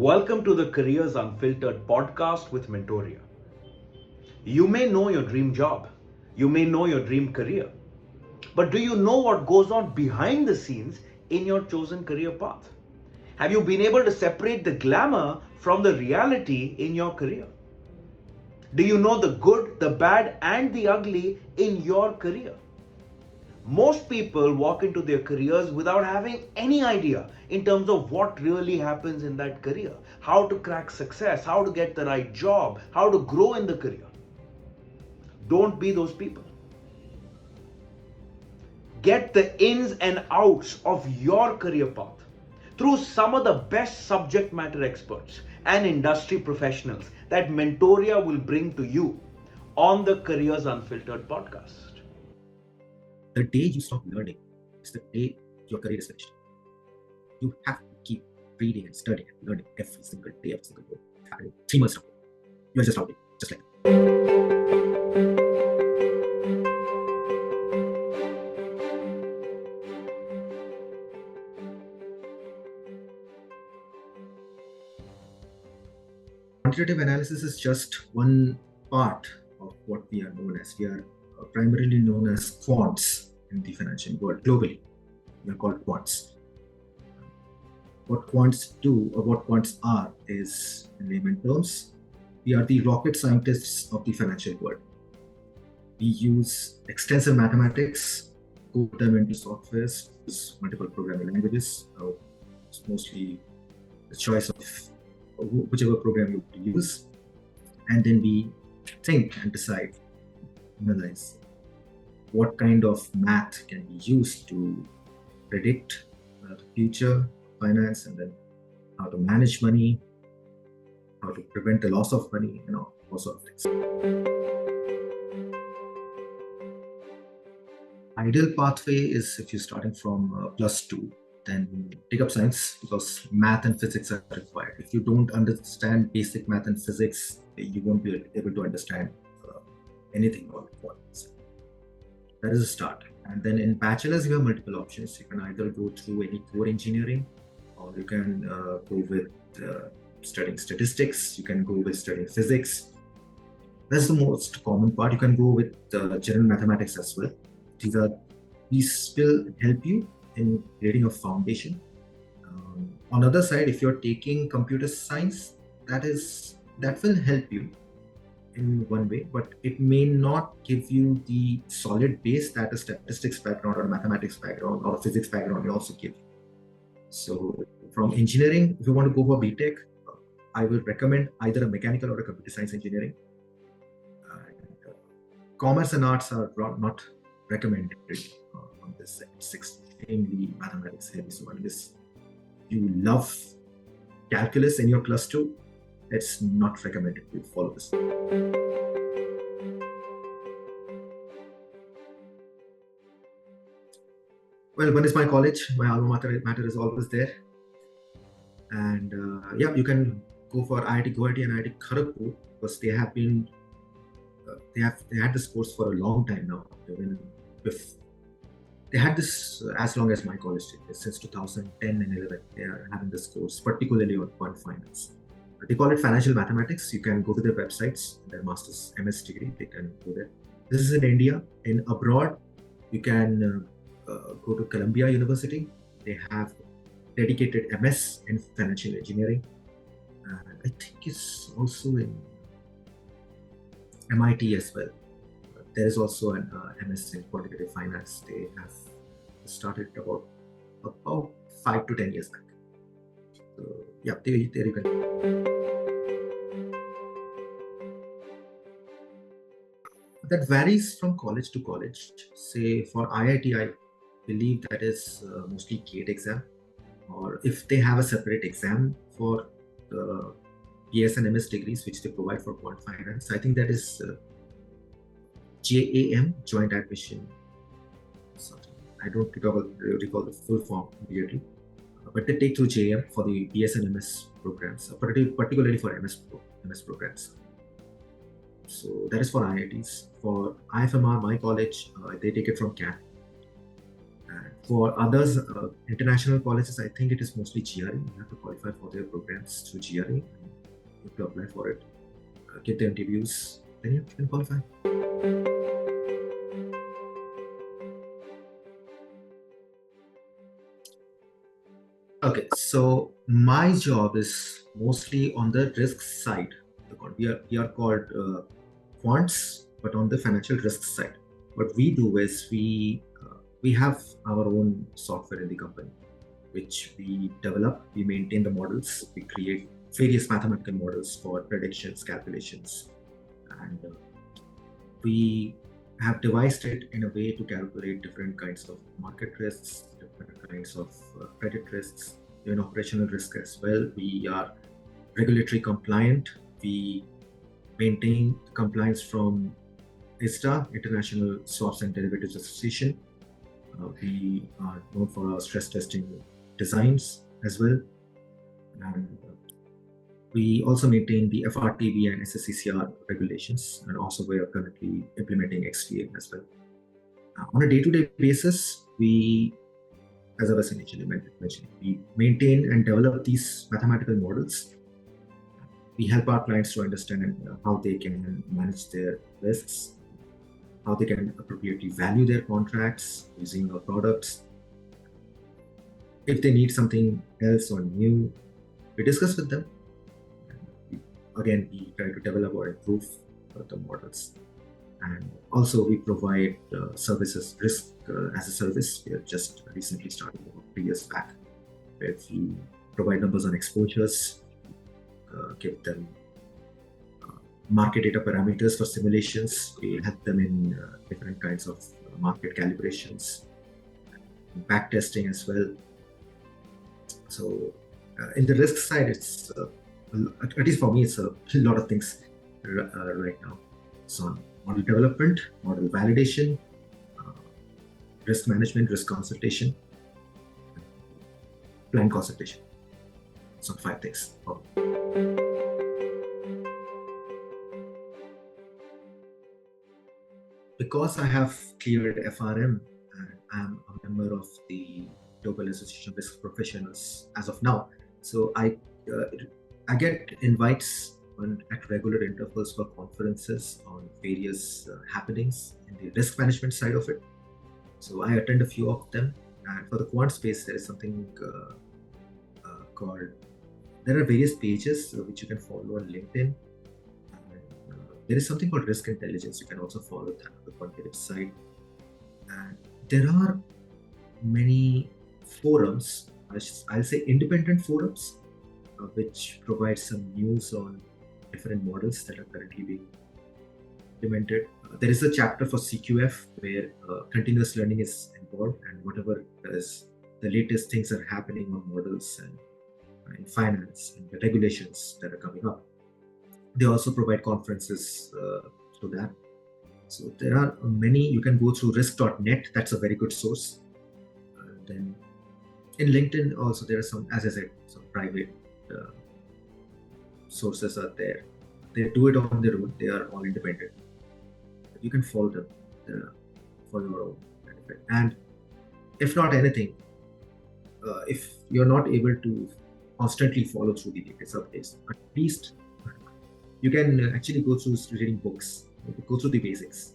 Welcome to the Careers Unfiltered podcast with Mentoria. You may know your dream job, you may know your dream career, but do you know what goes on behind the scenes in your chosen career path? Have you been able to separate the glamour from the reality in your career? Do you know the good, the bad, and the ugly in your career? Most people walk into their careers without having any idea in terms of what really happens in that career, how to crack success, how to get the right job, how to grow in the career. Don't be those people. Get the ins and outs of your career path through some of the best subject matter experts and industry professionals that Mentoria will bring to you on the Careers Unfiltered podcast. The day you stop learning is the day your career is finished. You have to keep reading and studying and learning every single day, every single day. 3 months ago, you're just out there, just like Quantitative analysis is just one part of what we are known as. We are primarily known as quants in the financial world. Globally, we are called quants. What quants do, or what quants are, is, in layman terms, we are the rocket scientists of the financial world. We use extensive mathematics, code them into softwares, use multiple programming languages. It's mostly the choice of whichever program you want to use, and then we think and decide, analyze what kind of math can be used to predict the future, finance, and then how to manage money, how to prevent the loss of money, all sort of things. Ideal pathway is if you're starting from +2, then take up science, because math and physics are required. If you don't understand basic math and physics, you won't be able to understand anything about quants. That is a start. And then in bachelor's, you have multiple options. You can either go through any core engineering, or you can go with studying statistics. You can go with studying physics. That's the most common part. You can go with general mathematics as well. These will help you in creating a foundation. On the other side, if you're taking computer science, that will help you in one way, but it may not give you the solid base that a statistics background or a mathematics background or a physics background will also give you. So from engineering, if you want to go for BTech, I will recommend either a mechanical or a computer science engineering. Commerce and arts are not recommended on this side. It's extremely mathematics heavy. So unless you love calculus in your +2, it's not recommended to follow this. Well, one is my college. My alma mater is always there. And you can go for IIT Guwahati and IIT Kharagpur, because they have been they had this course for a long time now. They had this as long as my college did. Since 2010 and 11, they are having this course, particularly on quant finance. They call it financial mathematics. You can go to their websites, their master's MS degree, they can go there. This is in India. In abroad, you can go to Columbia University. They have dedicated MS in financial engineering. I think it's also in MIT as well. There is also an MS in quantitative finance. They have started about 5 to 10 years back. So there you go. That varies from college to college. Say for IIT, I believe that is mostly GATE exam, or if they have a separate exam for the BS and MS degrees, which they provide for quant finance, I think that is JAM, Joint Admission something. I don't recall the full form immediately, but they take through JAM for the BS and MS programs, particularly for MS programs. So that is for IITs. For IFMR, my college, they take it from CAT. And For others, international colleges, I think it is mostly GRE. You have to qualify for their programs through GRE. And you have to apply for it, get the interviews, then you can qualify. Okay, so my job is mostly on the risk side. We are called quants, but on the financial risk side. What we do is we have our own software in the company, which we develop. We maintain the models. We create various mathematical models for predictions, calculations, and we have devised it in a way to calculate different kinds of market risks, different kinds of credit risks, even operational risk as well. We are regulatory compliant. We maintain compliance from ISTA, International Swaps and Derivatives Association. We are known for our stress testing designs as well. And we also maintain the FRTB and SSCCR regulations, and also we are currently implementing XVA as well. On a day-to-day basis, we, as I was initially mentioning, we maintain and develop these mathematical models. We help our clients to understand how they can manage their risks, how they can appropriately value their contracts using our products. If they need something else or new, we discuss with them. Again, we try to develop or improve the models. And also we provide services, risk as a service. We have just recently started about 3 years back, where we provide numbers on exposures, give them market data parameters for simulations. We help them in different kinds of market calibrations, back testing as well. So in the risk side, it's at least for me, it's a lot of things right now. So model development, model validation, risk management, risk consultation, plan consultation. So 5 things. Because I have cleared FRM and I'm a member of the Global Association of Risk Professionals as of now, so I get invites at regular intervals for conferences on various happenings in the risk management side of it. So I attend a few of them. And for the quant space, there is something called, there are various pages which you can follow on LinkedIn. There is something called risk intelligence. You can also follow that on the quantitative side. And there are many forums, I'll say independent forums, which provide some news on different models that are currently being implemented. There is a chapter for CQF where continuous learning is involved, and whatever is the latest things that are happening on models and in finance and the regulations that are coming up. They also provide conferences through that. So there are many. You can go through risk.net. That's a very good source. Then in LinkedIn also there are some, as I said, some private sources are there. They do it on their own. They are all independent. You can follow them for your own benefit. And if not anything, if you're not able to constantly follow through the latest updates, at least you can actually go through reading books, go through the basics.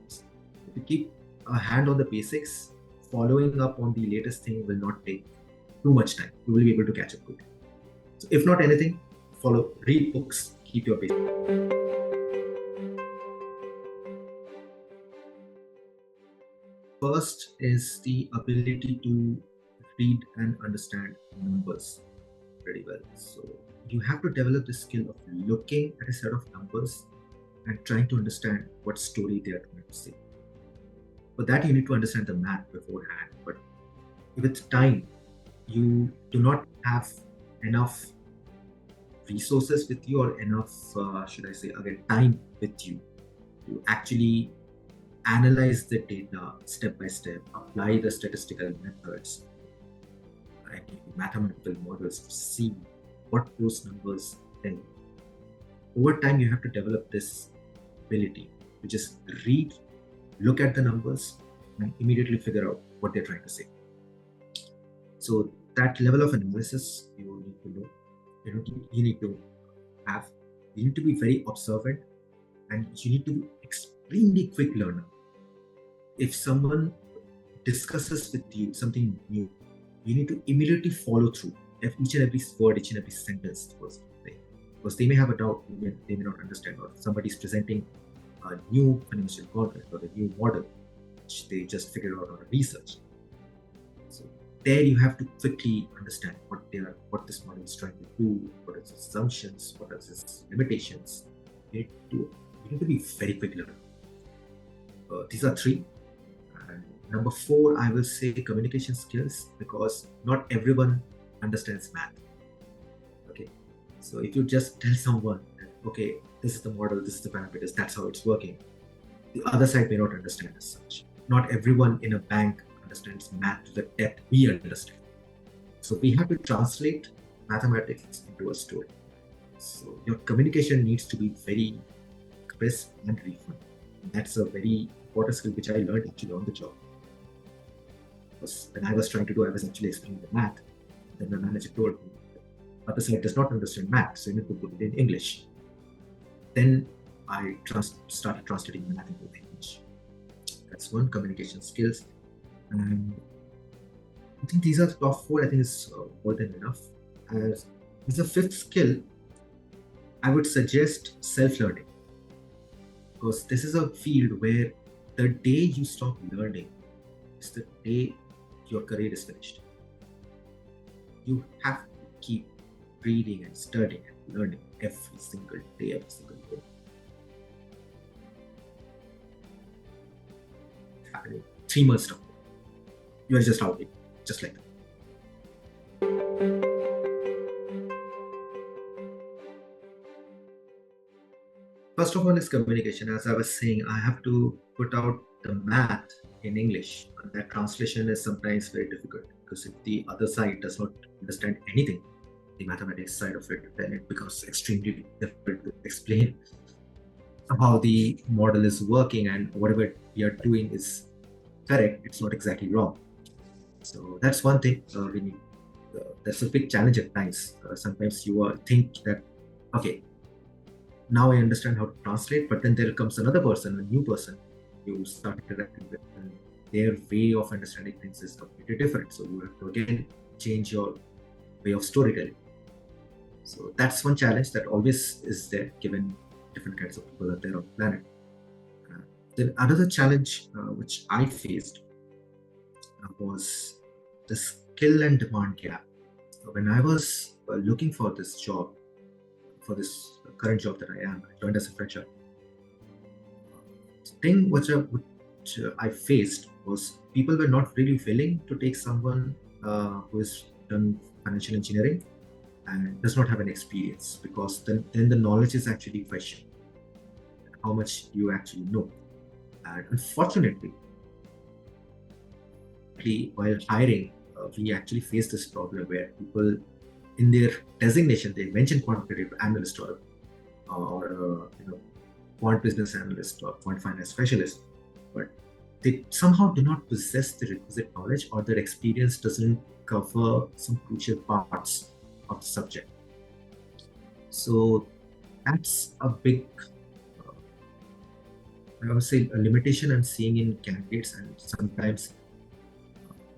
If you keep a hand on the basics, following up on the latest thing will not take too much time. You will be able to catch up quickly. So if not anything, read books, keep your basics. First is the ability to read and understand numbers pretty well. So you have to develop the skill of looking at a set of numbers and trying to understand what story they are trying to say. For that, you need to understand the math beforehand. But with time, you do not have enough resources with you, or enough, time with you to actually analyze the data step by step, apply the statistical methods, and mathematical models to see what those numbers tell you. Over time, you have to develop this ability to just read, look at the numbers, and immediately figure out what they're trying to say. So that level of analysis you need to know. You need to have. You need to be very observant, and you need to be extremely quick learner. If someone discusses with you something new, you need to immediately follow through each and every word, each and every sentence towards something. Because they may have a doubt, they may not understand, or somebody's presenting a new financial contract or a new model which they just figured out on a research. So there you have to quickly understand what this model is trying to do, what are its assumptions, what are its limitations. You need to be very quick learner. These are three. And number four, I will say communication skills, because not everyone understands math. Okay, so if you just tell someone that, okay, this is the model, this is the parameters, that's how it's working, the other side may not understand as such. Not everyone in a bank understands math to the depth we understand. So we have to translate mathematics into a story. So your communication needs to be very crisp and refined. That's a very important skill which I learned actually on the job. Because when I was trying to do, I was actually explaining the math. Then my manager told me, the other side does not understand math, so you need to put it in English. Then I started translating math into English. That's one, communication skills. And I think these are the top four. I think it's more than enough. As a fifth skill, I would suggest self-learning. Because this is a field where the day you stop learning is the day your career is finished. You have to keep reading and studying and learning every single day, every single day. It's happening 3 months down. You are just out there, just like that. First of all is communication. As I was saying, I have to put out the math in English. And that translation is sometimes very difficult, because if the other side does not understand anything, the mathematics side of it, then it becomes extremely difficult to explain how the model is working, and whatever we are doing is correct, it's not exactly wrong. So that's one thing we need. That's a big challenge at times. Sometimes you think that, okay, now I understand how to translate, but then there comes another person, a new person you start interacting with, and their way of understanding things is completely different. So you have to again change your way of storytelling. So that's one challenge that always is there, given different kinds of people are there on the planet. Then another challenge which I faced was the skill and demand gap. When I was looking for this job, for this current job that I joined as a fresher, the thing which I faced was people were not really willing to take someone who has done financial engineering and does not have an experience, because then the knowledge is actually questioned. How much you actually know. And unfortunately, while hiring, we actually face this problem where people in their designation, they mention quantitative analyst or quant business analyst or quant finance specialist, but they somehow do not possess the requisite knowledge, or their experience doesn't cover some crucial parts of the subject. So that's a big, I would say, a limitation I'm seeing in candidates, and sometimes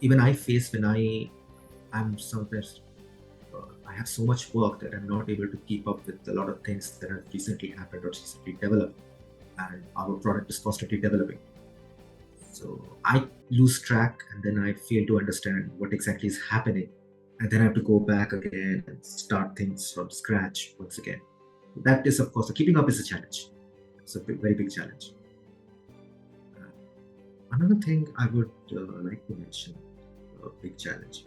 even I face when I'm sometimes I have so much work that I'm not able to keep up with a lot of things that have recently happened or recently developed, and our product is constantly developing. So I lose track, and then I fail to understand what exactly is happening, and then I have to go back again and start things from scratch once again. That is, of course, keeping up is a challenge. It's a very big challenge. Another thing I would like to mention, a big challenge,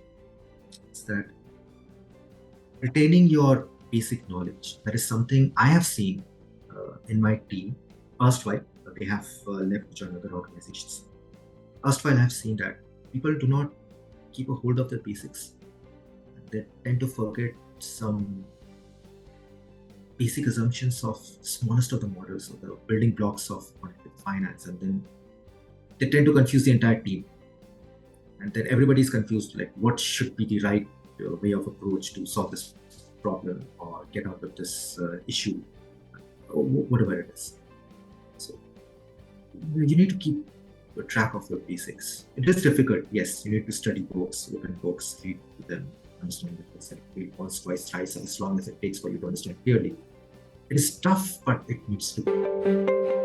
is that retaining your basic knowledge. That is something I have seen in my team. Erstwhile, they have left to join other organizations. Erstwhile, I have seen that people do not keep a hold of their basics. They tend to forget some basic assumptions of smallest of the models, or the building blocks of quantitative finance, and then they tend to confuse the entire team. And then everybody's confused, like what should be the right way of approach to solve this problem or get out of this issue, or whatever it is. So you need to keep track of your basics. It is difficult, yes. You need to study books, open books, read them, understand the concept, read once, twice, thrice, as long as it takes for you to understand clearly. It is tough, but it needs to be.